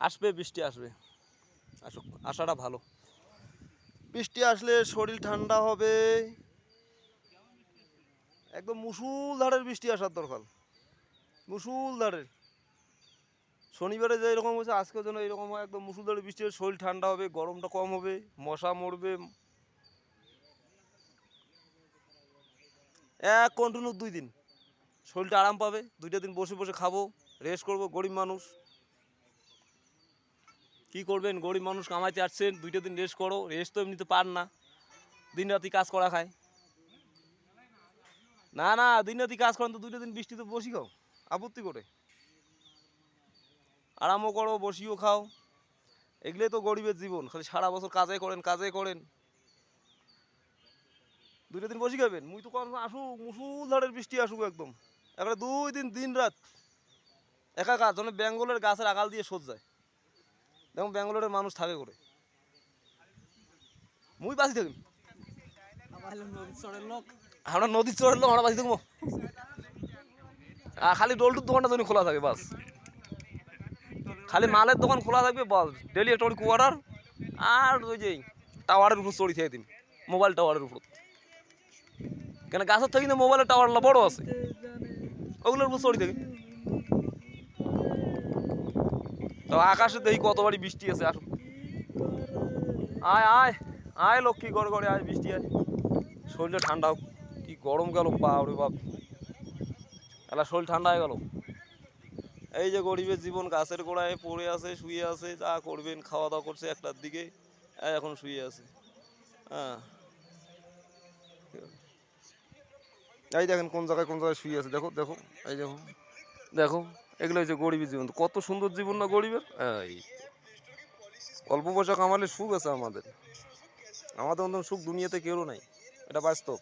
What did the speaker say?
আসবে, বৃষ্টি আসবে, আসুক, আসাটা ভালো। বৃষ্টি আসলে শরীর ঠান্ডা হবে। একদম মুষলধারের বৃষ্টি আসার দরকার, মুষলধারের। শনিবারে যে এরকম হয়েছে আজকের জন্য এরকম হয়, একদম মুষলধারে বৃষ্টি হলে শরীর ঠান্ডা হবে, গরমটা কম হবে, মশা মরবে। এক কন্টিনিউ 2 দিন শরীরটা আরাম পাবে। 2টা দিন বসে বসে খাবো, রেস্ট করবো। গরিব মানুষ কি করবেন, গরিব মানুষ কামাইতে আসছেন, 2টা দিন রেস্ট করো। রেস্ট তো এমনিতে পার না, দিন রাতি কাজ করা খায়। না না, দিন রাতি কাজ করেন তো 2টা দিন বৃষ্টিতে বসি খাও, আপত্তি করে। আরামও করো, বসিও খাও। এগুলোই তো গরিবের জীবন, খালি সারা বছর কাজে করেন, কাজে করেন, 2টা দিন বসি খাবেন। মুই তো কখন আসুক মুষলধারের বৃষ্টি আসুক, একদম একটা 2 দিন দিন রাত একাকার। যেন বেঙ্গলের গাছের আগাল দিয়ে সোজ যায়। দেখুন বেঙ্গলোরের মানুষ থাকে করে, মুই বাঁচি থাকি। আমরা নদীর চড়ের লোক, আমরা বাঁচি থাকবো। খালি ডোলটুর দোকানটা যেন খোলা থাকে বাস, খালি মালের দোকান খোলা থাকবে বাস। ডেলি একটা কোয়ার্টার, আর ওই যে টাওয়ারের উপর চড়ি থেকে দিন, মোবাইল টাওয়ারের উপর। কেন গাছের থেকে না মোবাইলের টাওয়ারটা বড় আছে, ওগুলোর উপর চড়ি থেকে। তো আকাশে দেখি কতবারই বৃষ্টি আছে। আসুক, আয় আয় আয় লক্ষ্মী, গড় গড়ে আয়, বৃষ্টি আয়, শরীরটা ঠান্ডা হোক। কি গরম গেল বাপ রে বাপ, এলা শরীর ঠান্ডা হয়ে গেল। এই যে গরিবের জীবন, গাছের গোড়ায় পড়ে আছে, শুয়ে আছে। যা করবেন, খাওয়া দাওয়া করছে 1টার দিকে, এখন শুয়ে আছে। হ্যাঁ, এই দেখেন কোন জায়গায় কোন জায়গায় শুয়ে আছে, দেখো দেখো, এই দেখো দেখো। এগুলো হচ্ছে গরিবের জীবন। কত সুন্দর জীবন না গরিবের। এই অল্প পয়সা কামালে সুখ আছে আমাদের, আমাদের মতন সুখ দুনিয়াতে কেউ নাই, এটা বাস্তব।